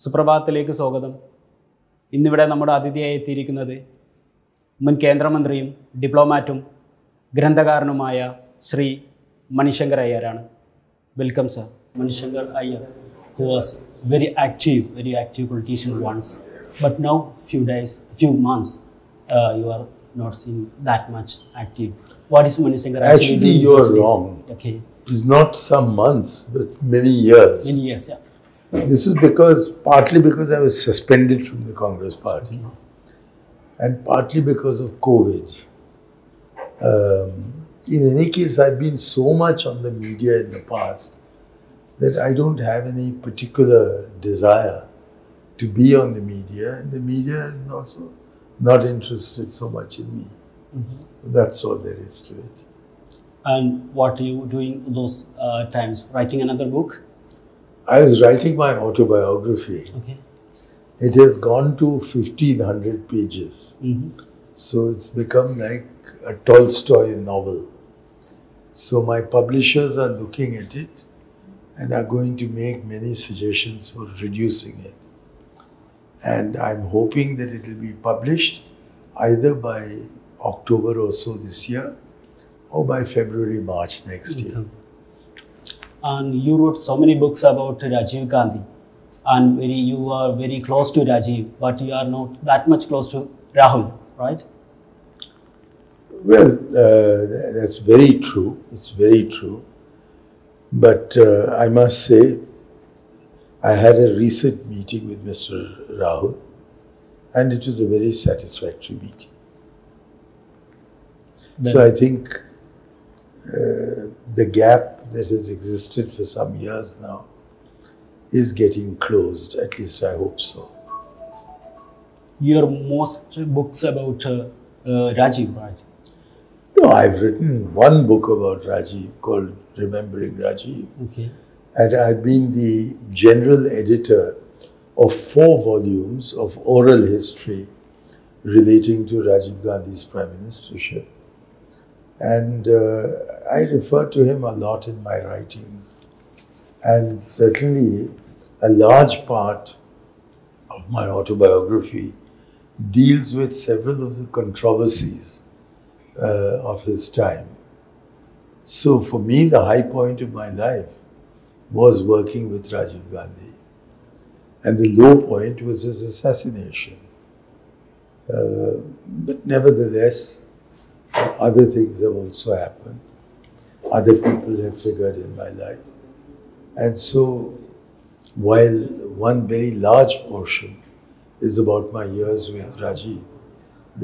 സുപ്രഭാതത്തിലേക്ക് സ്വാഗതം. ഇന്നിവിടെ നമ്മുടെ അതിഥിയായി എത്തിയിരിക്കുന്നത് മുൻ കേന്ദ്രമന്ത്രിയും ഡിപ്ലോമാറ്റും ഗ്രന്ഥകാരനുമായ ശ്രീ മണിശങ്കർ അയ്യരാണ്. Welcome sir. Manishankar Aiyar, who was very active politician once, but now few months you are not seen that much active. What is Manishankar actually doing? You are wrong. Okay. It's not some months, but many years. Many years, yeah. This is partly because I was suspended from the Congress party, and partly because of COVID. In any case, I've been so much on the media in the past that I don't have any particular desire to be on the media, and the media is also not interested so much in me. That's all there is to it. And what are you doing those times? Writing another book? I was writing my autobiography. Okay. It has gone to 1,500 pages. So it's become like a Tolstoy novel. So my publishers are looking at it and are going to make many suggestions for reducing it. And I'm hoping that it will be published either by October or so this year, or by February, March next year. And you wrote so many books about Rajiv Gandhi, and you are very close to Rajiv, but you are not that much close to Rahul, right? Well, that's very true. It's very true. But I must say, I had a recent meeting with Mr. Rahul, and it was a very satisfactory meeting. So I think the gap that has existed for some years now is getting closed. At least I hope so. Your most books about Rajiv, right? No, I've written one book about Rajiv called Remembering Rajiv. Okay. And I've been the general editor of 4 volumes of oral history relating to Rajiv Gandhi's prime ministership. And I refer to him a lot in my writings. And certainly a large part of my autobiography deals with several of the controversies of his time. So for me, the high point of my life was working with Rajiv Gandhi. And the low point was his assassination. But nevertheless, other things have also happened. Other people have figured in my life. And so, while one very large portion is about my years with Rajiv,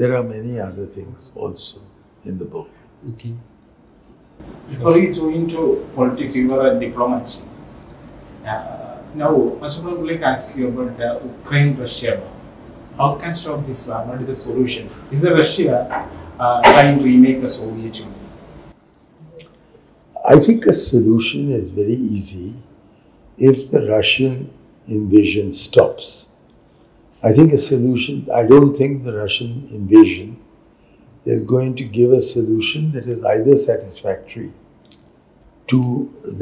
there are many other things also in the book. Okay. Before you go into politics, you were a diplomat. Now, first of all, I would like to ask you about the Ukraine-Russia war. How can stop this war? What is the solution? Is the Russia trying to remake the Soviet Union? I think a solution is very easy if the Russian invasion stops. I don't think the Russian invasion is going to give a solution that is either satisfactory to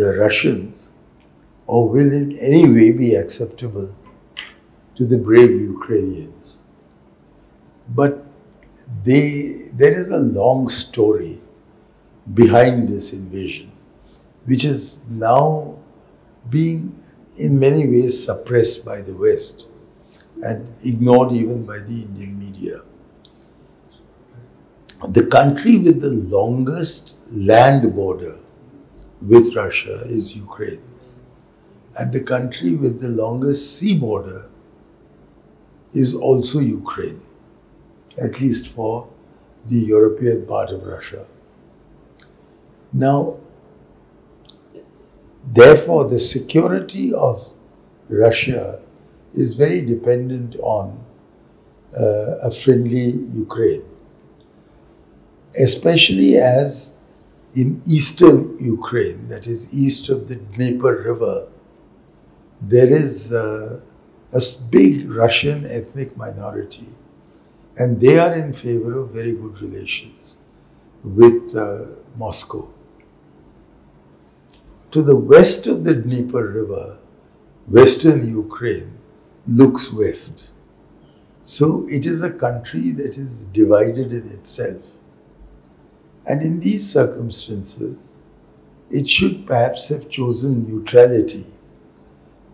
the Russians or will in any way be acceptable to the brave Ukrainians. But there is a long story behind this invasion, which is now being in many ways suppressed by the West and ignored even by the Indian media. The country with the longest land border with Russia is Ukraine, and the country with the longest sea border is also Ukraine, at least for the European part of Russia. Now, therefore, the security of Russia is very dependent on a friendly Ukraine, especially as in eastern Ukraine, that is east of the Dnieper River, there is a big Russian ethnic minority. And they are in favor of very good relations with Moscow. To the west of the Dnieper River, western Ukraine, looks west. So it is a country that is divided in itself. And in these circumstances, it should perhaps have chosen neutrality.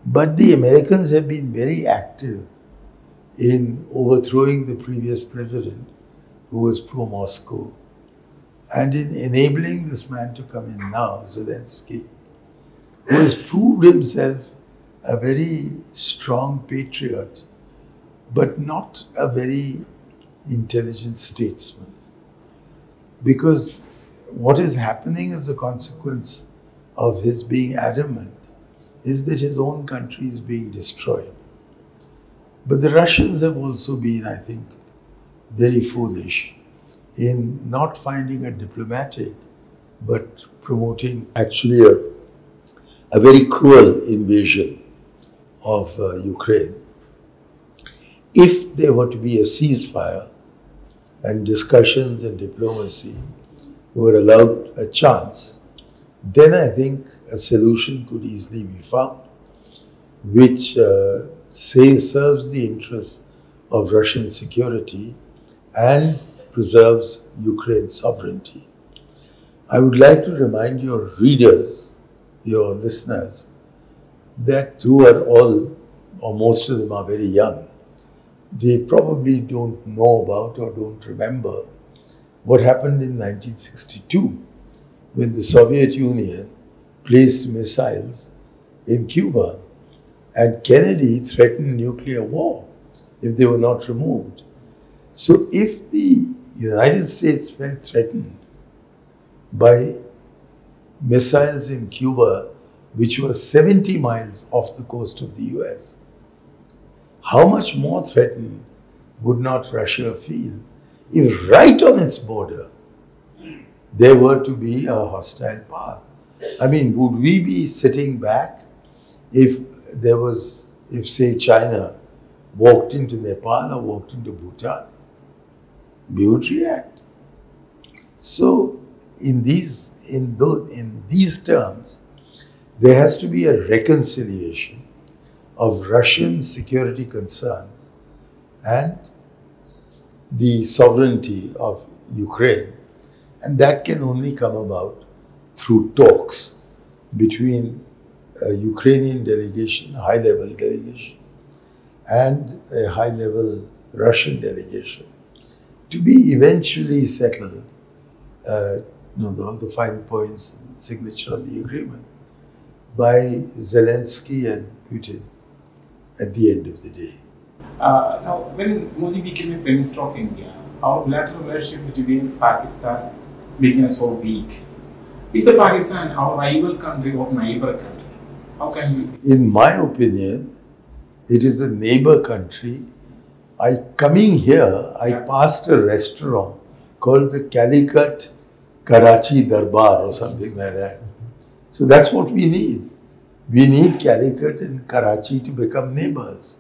But the Americans have been very active in overthrowing the previous president, who was pro-Moscow, and in enabling this man to come in now, Zelensky, who has proved himself a very strong patriot, but not a very intelligent statesman. Because what is happening as a consequence of his being adamant is that his own country is being destroyed. But the Russians have also been, I think, very foolish in not finding a diplomatic, but promoting actually a very cruel invasion of Ukraine. If there were to be a ceasefire and discussions and diplomacy were allowed a chance, then I think a solution could easily be found which serves the interests of Russian security and preserves Ukraine's sovereignty. I would like to remind your readers, your listeners, that who are all, or most of them are very young, they probably don't know about or don't remember what happened in 1962 when the Soviet Union placed missiles in Cuba and Kennedy threatened nuclear war if they were not removed. So if the United States felt threatened by missiles in Cuba, which was 70 miles off the coast of the US, how much more threatened would not Russia feel if right on its border there were to be a hostile power? I mean, would we be sitting back if say China walked into Nepal or walked into Bhutan? We would react. So in these terms, there has to be a reconciliation of Russian security concerns and the sovereignty of Ukraine. And that can only come about through talks between a Ukrainian delegation, a high-level delegation, and a high-level Russian delegation, to be eventually settled, all the fine points, signature of the agreement, by Zelensky and Putin at the end of the day. Now, when Modi became a Prime Minister of India, our bilateral relationship between Pakistan became so weak. Is the Pakistan our rival country or neighbor country? How can we? In my opinion, it is a neighbor country. Coming here, I passed a restaurant called the Calicut Karachi Darbar or something like that. So that's what we need. We need Calicut and Karachi to become neighbors.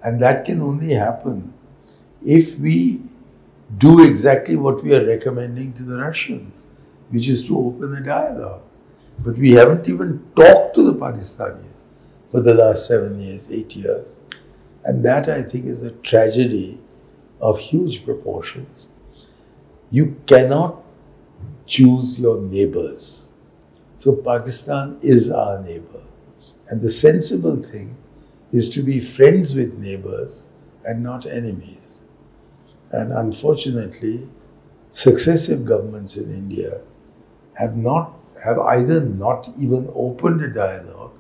And that can only happen if we do exactly what we are recommending to the Russians, which is to open a dialogue. But we haven't even talked to the Pakistanis for the last 7 years, 8 years. And that, I think, is a tragedy of huge proportions. You cannot choose your neighbors. So Pakistan is our neighbor. And the sensible thing is to be friends with neighbors and not enemies. And unfortunately, successive governments in India have either not even opened a dialogue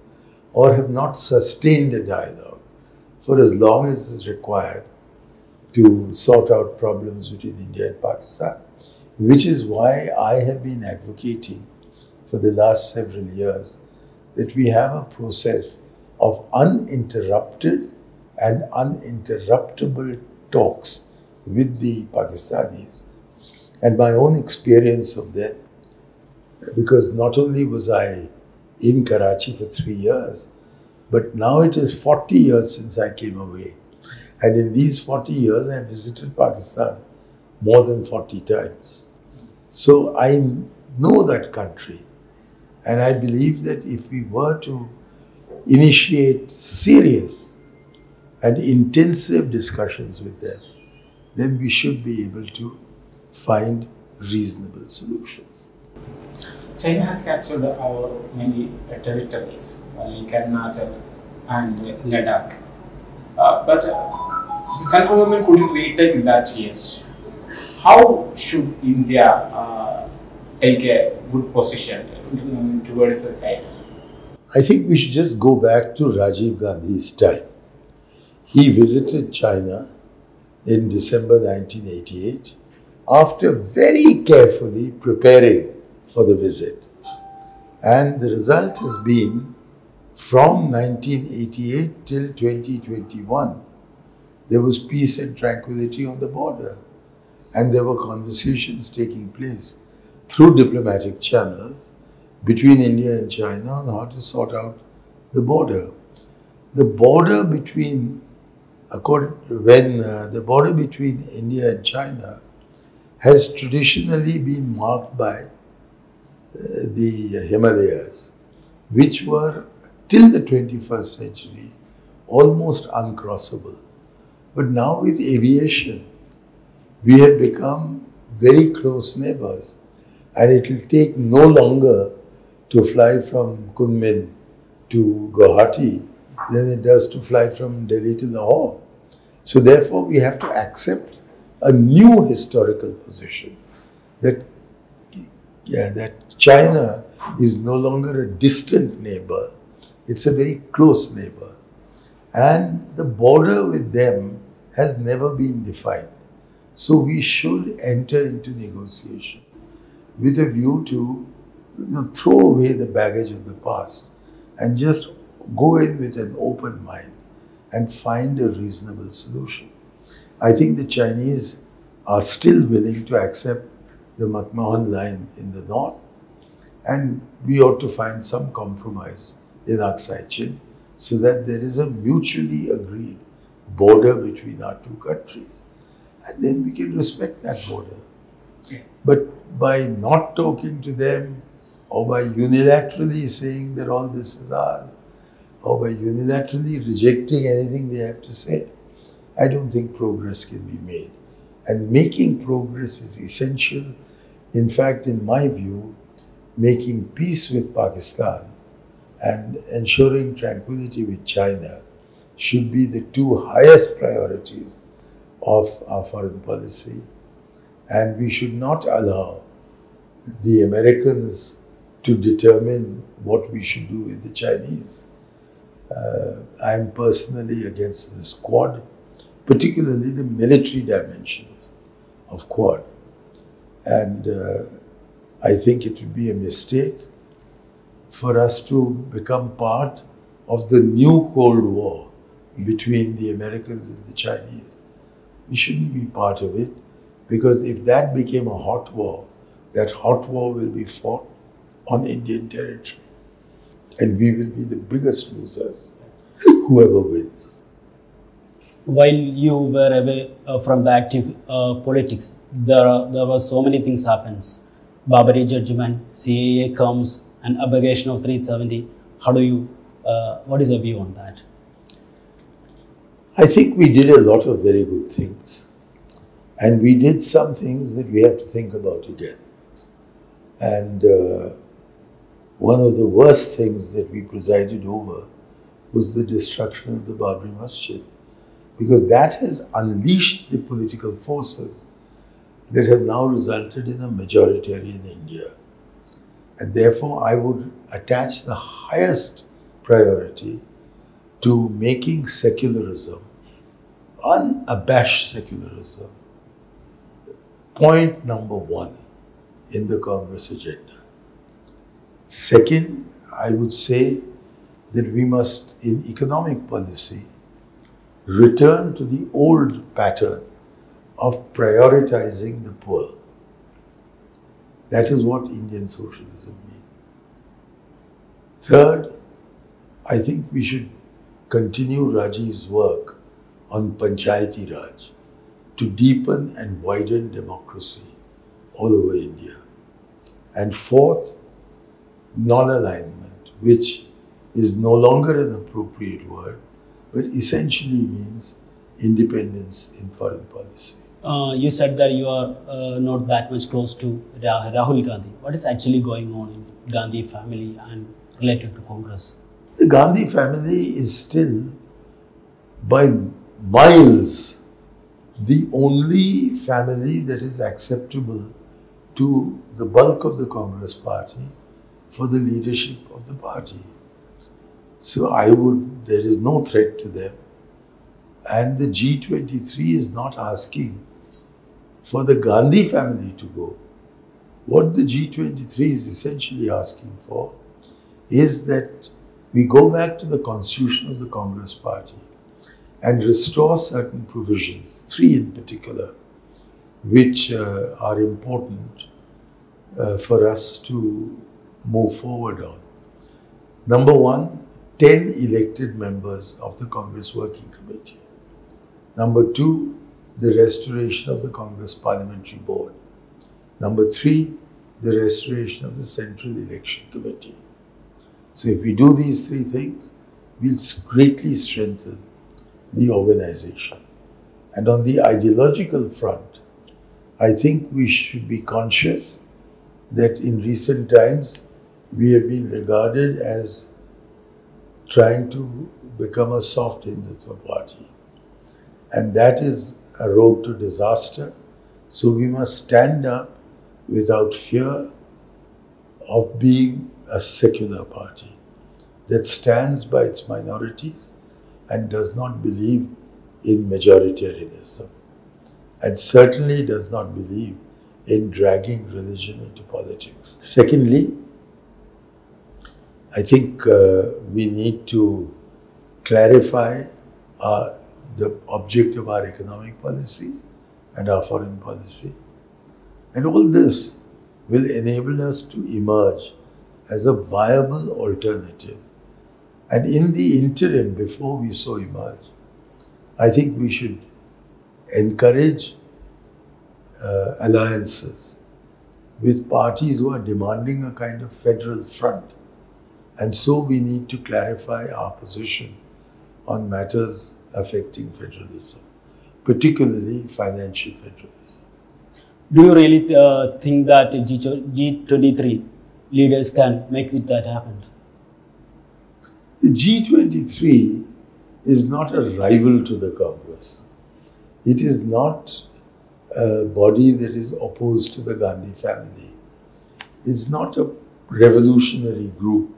or have not sustained a dialogue for as long as is required to sort out problems between India and Pakistan, which is why I have been advocating for the last several years that we have a process of uninterrupted and uninterruptible talks with the Pakistanis. And my own experience of that, because not only was I in Karachi for 3 years, but now it is 40 years since I came away. And in these 40 years, I have visited Pakistan more than 40 times. So I know that country. And I believe that if we were to initiate serious and intensive discussions with them, then we should be able to find reasonable solutions. China has captured our many territories, like Arunachal and Ladakh. But the central government couldn't retake that yet. How should India take a good position towards China? I think we should just go back to Rajiv Gandhi's time. He visited China in December 1988 after very carefully preparing for the visit. And the result has been from 1988 till 2021, there was peace and tranquility on the border. And there were conversations taking place through diplomatic channels between India and China on how to sort out the border. The border between the border between India and China has traditionally been marked by the Himalayas, which were till the 21st century almost uncrossable. But now with aviation, we have become very close neighbors, and it will take no longer to fly from Kunming to Guwahati than it does to fly from Delhi to Lahore. So therefore we have to accept a new historical position that China is no longer a distant neighbor, it's a very close neighbor. And the border with them has never been defined. So we should enter into negotiation with a view to throw away the baggage of the past and just go in with an open mind and find a reasonable solution. I think the Chinese are still willing to accept the McMahon line in the north, and we ought to find some compromise in Aksai Chin so that there is a mutually agreed border between our two countries. And then we can respect that border. Okay. But by not talking to them, or by unilaterally saying that all this is ours, or by unilaterally rejecting anything they have to say, I don't think progress can be made. And making progress is essential. In fact, in my view, making peace with Pakistan and ensuring tranquility with China should be the two highest priorities of our foreign policy. And we should not allow the Americans to determine what we should do with the Chinese. I am personally against this Quad, particularly the military dimension of Quad. And I think it would be a mistake for us to become part of the new Cold War between the Americans and the Chinese. We shouldn't be part of it, because if that became a hot war, that hot war will be fought on Indian territory. And we will be the biggest losers, whoever wins. While you were away from the active politics, there were so many things happens. Babari judgment, CAA comes, and abrogation of 370. How do you, what is your view on that? I think we did a lot of very good things. And we did some things that we have to think about again. And one of the worst things that we presided over was the destruction of the Babri Masjid, because that has unleashed the political forces that have now resulted in a majoritarian India. And therefore, I would attach the highest priority to making secularism, unabashed secularism, point number one in the Congress agenda. Second, I would say that we must, in economic policy, return to the old pattern of prioritizing the poor. That is what Indian socialism means. Third, I think we should continue Rajiv's work on Panchayati Raj to deepen and widen democracy all over India. And fourth, non-alignment, which is no longer an appropriate word, but essentially means independence in foreign policy. You said that you are not that much close to Rahul Gandhi. What is actually going on in Gandhi family and related to Congress? The Gandhi family is still, by miles, the only family that is acceptable to the bulk of the Congress party for the leadership of the party. So there is no threat to them. And the G23 is not asking for the Gandhi family to go. What the G23 is essentially asking for is that we go back to the constitution of the Congress party and restore certain provisions, 3 in particular, which are important for us to move forward on. Number 1, 10 elected members of the Congress Working Committee. Number 2, the restoration of the Congress Parliamentary Board. Number 3, the restoration of the Central Election Committee. So if we do these 3 things, we'll greatly strengthen the organization. And on the ideological front, I think we should be conscious that in recent times, we have been regarded as trying to become a soft Hindutva party. And that is a road to disaster. So we must stand up without fear of being a secular party that stands by its minorities and does not believe in majoritarianism, and certainly does not believe in dragging religion into politics. Secondly, I think we need to clarify the object of our economic policy and our foreign policy. And all this will enable us to emerge as a viable alternative. And in the interim, before we so emerge, I think we should encourage alliances with parties who are demanding a kind of federal front. And so we need to clarify our position on matters affecting federalism, particularly financial federalism. Do you really think that G23 leaders can make that happen? The G23 is not a rival to the Congress. It is not a body that is opposed to the Gandhi family. It's not a revolutionary group.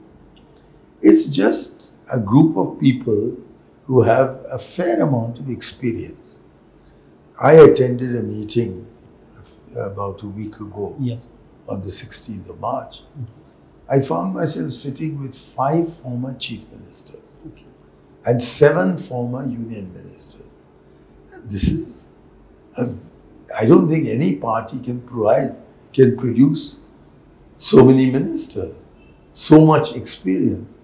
It's just a group of people who have a fair amount of experience. I attended a meeting about a week ago, yes, on the 16th of March. I found myself sitting with 5 former chief ministers, okay, and 7 former union ministers. And this is, I don't think any party can produce so many ministers, so much experience.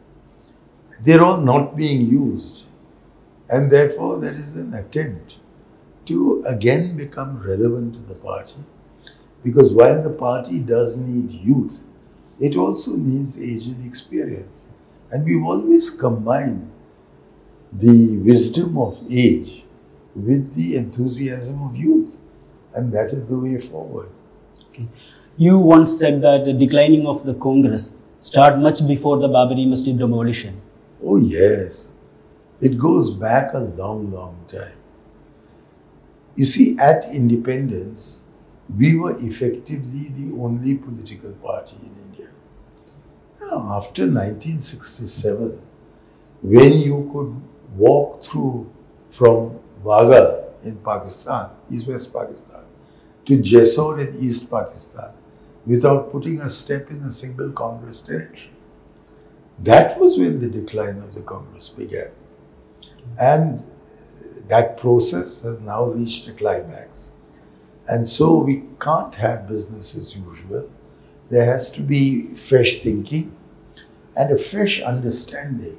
They're all not being used. And therefore, there is an attempt to again become relevant to the party. Because while the party does need youth, it also needs age and experience. And we've always combined the wisdom of age with the enthusiasm of youth. And that is the way forward. Okay. You once said that the declining of the Congress started much before the Babri Masjid demolition. Oh yes, it goes back a long, long time. You see, at independence, we were effectively the only political party in India. Now, after 1967, when you could walk through from Wagah in Pakistan, East-West Pakistan, to Jessore in East Pakistan, without putting a step in a single Congress territory. That was when the decline of the Congress began. And that process has now reached a climax. And so we can't have business as usual. There has to be fresh thinking and a fresh understanding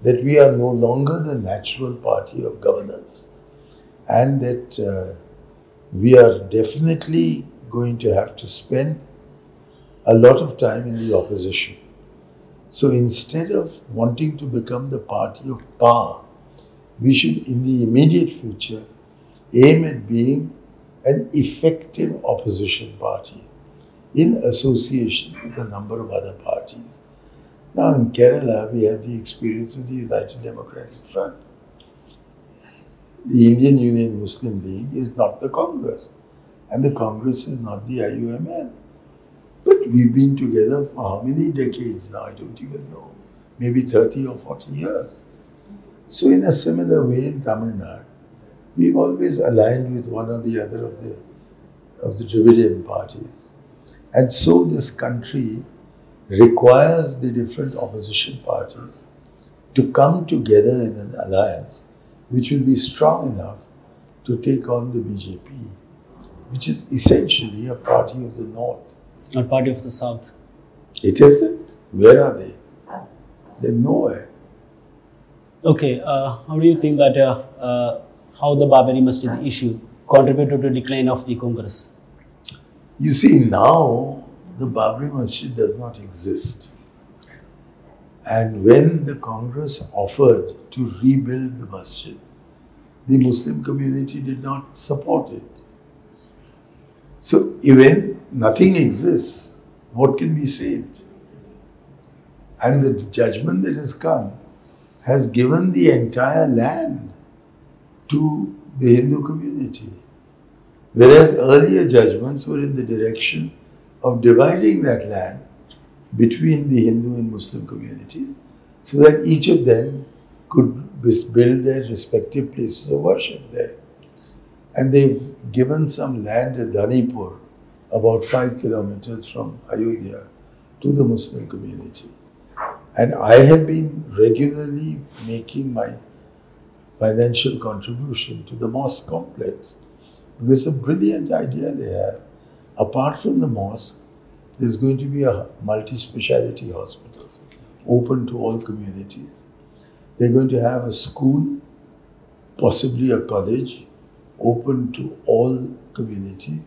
that we are no longer the natural party of governance, and that we are definitely going to have to spend a lot of time in the opposition. So instead of wanting to become the party of power we should, in the immediate future, aim at being an effective opposition party in association with a number of other parties. Now in Kerala, we have the experience of the United Democratic Front. The Indian Union Muslim League is not the Congress, and the Congress is not the IUML. But we've been together for how many decades now? I don't even know. Maybe 30 or 40 years. So in a similar way in Tamil Nadu, we've always aligned with one or the other of the Dravidian parties. And so this country requires the different opposition parties to come together in an alliance which will be strong enough to take on the BJP, which is essentially a party of the North. Not party of the South. It isn't. Where are they? They're nowhere. Okay, how do you think that how the Babari Masjid issue contributed to the decline of the Congress? You see, now the Babri Masjid does not exist. And when the Congress offered to rebuild the masjid, the Muslim community did not support it. So when nothing exists, what can be saved? And the judgment that has come has given the entire land to the Hindu community. Whereas earlier judgments were in the direction of dividing that land between the Hindu and Muslim communities so that each of them could build their respective places of worship there. And they've given some land at Dhanipur, about 5 kilometers from Ayodhya, to the Muslim community. And I have been regularly making my financial contribution to the mosque complex because it's a brilliant idea they have. Apart from the mosque, there's going to be a multi-speciality hospital open to all communities. They're going to have a school, possibly a college, open to all communities.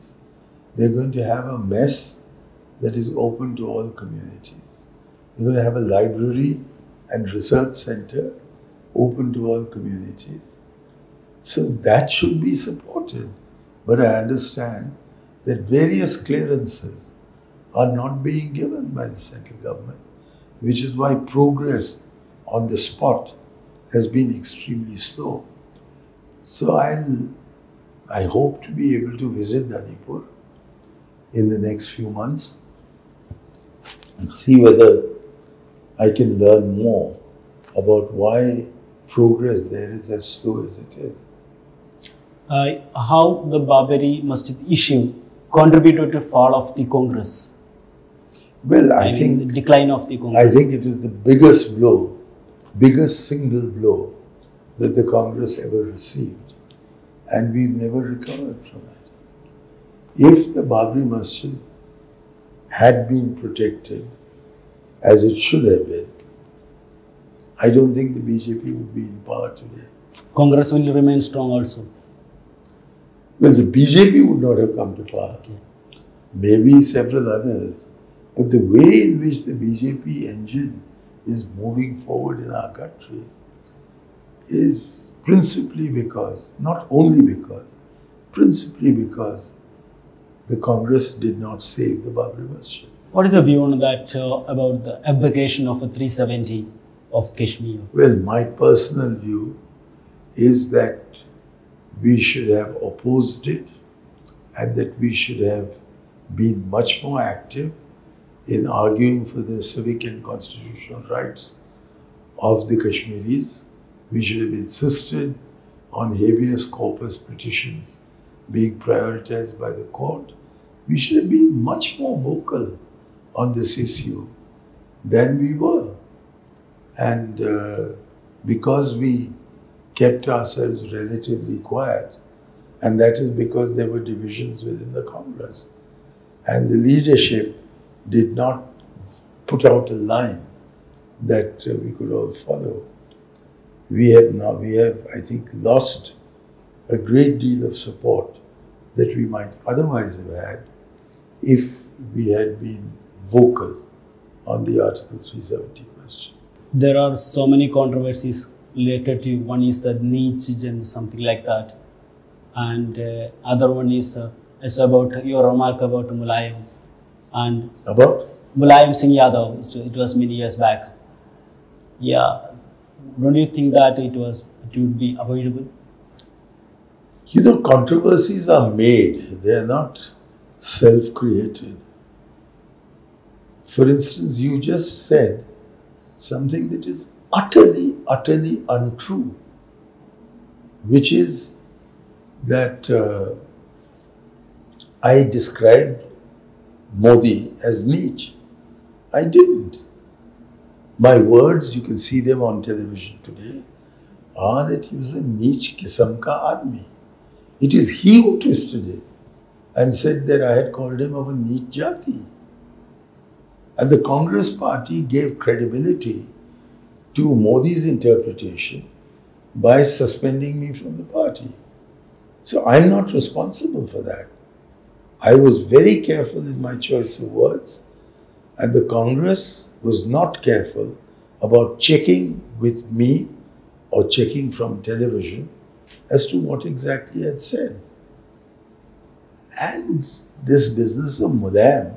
They're going to have a mess that is open to all communities. They're going to have a library and research center open to all communities. So that should be supported. But I understand that various clearances are not being given by the central government, which is why progress on the spot has been extremely slow. So I hope to be able to visit Dhanipur in the next few months and see whether I can learn more about why progress there is as slow as it is. How the Babari Masjid issue contributed to fall of the Congress? Well, I mean, think the decline of the Congress. I think it is the biggest blow, biggest single blow that the Congress ever received, and we've never recovered from it. If the Babri Masjid had been protected as it should have been, I don't think the BJP would be in power today. Congress will remain strong also. Well, the BJP would not have come to power. Okay. Maybe several others. But the way in which the BJP engine is moving forward in our country is principally because, not only because, principally because the Congress did not save the Babri Masjid. What is your view on that about the abdication of a 370 of Kashmir? Well, my personal view is that we should have opposed it and that we should have been much more active in arguing for the civic and constitutional rights of the Kashmiris. We should have insisted on habeas corpus petitions being prioritized by the court. We should have been much more vocal on this issue than we were. And because we kept ourselves relatively quiet, and that is because there were divisions within the Congress, and the leadership did not put out a line that we could all follow. We have, I think, lost a great deal of support that we might otherwise have had if we had been vocal on the Article 370 question. There are so many controversies related to, one is the niche and something like that, and other one is about your remark about Mulayam and About? Mulayam Singh Yadav. It was many years back. Yeah, don't you think that it would be avoidable? You know, controversies are made, they are not self-created. For instance, you just said something that is utterly, utterly untrue, which is that I described Modi as niche. I didn't. My words, you can see them on television today, are that he was a niche kisam ka aadmi. It is he who twisted it and said that I had called him of a niche jati. And the Congress party gave credibility to Modi's interpretation by suspending me from the party. So I'm not responsible for that. I was very careful in my choice of words, and the Congress was not careful about checking with me or checking from television as to what exactly I had said. And this business of Mulayam,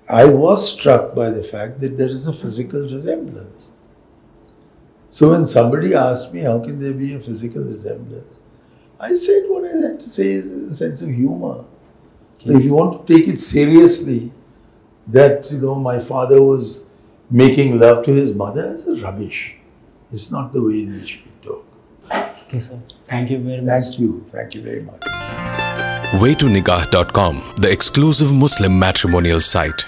I was struck by the fact that there is a physical resemblance. So when somebody asked me, how can there be a physical resemblance? I said what I had to say is a sense of humor. So if you want to take it seriously, that, you know, my father was making love to his mother, is rubbish. It's not the way in which we talk. Okay, sir. Thank you very much. Thank you. Thank you very much. Waytonikah.com, the exclusive Muslim matrimonial site.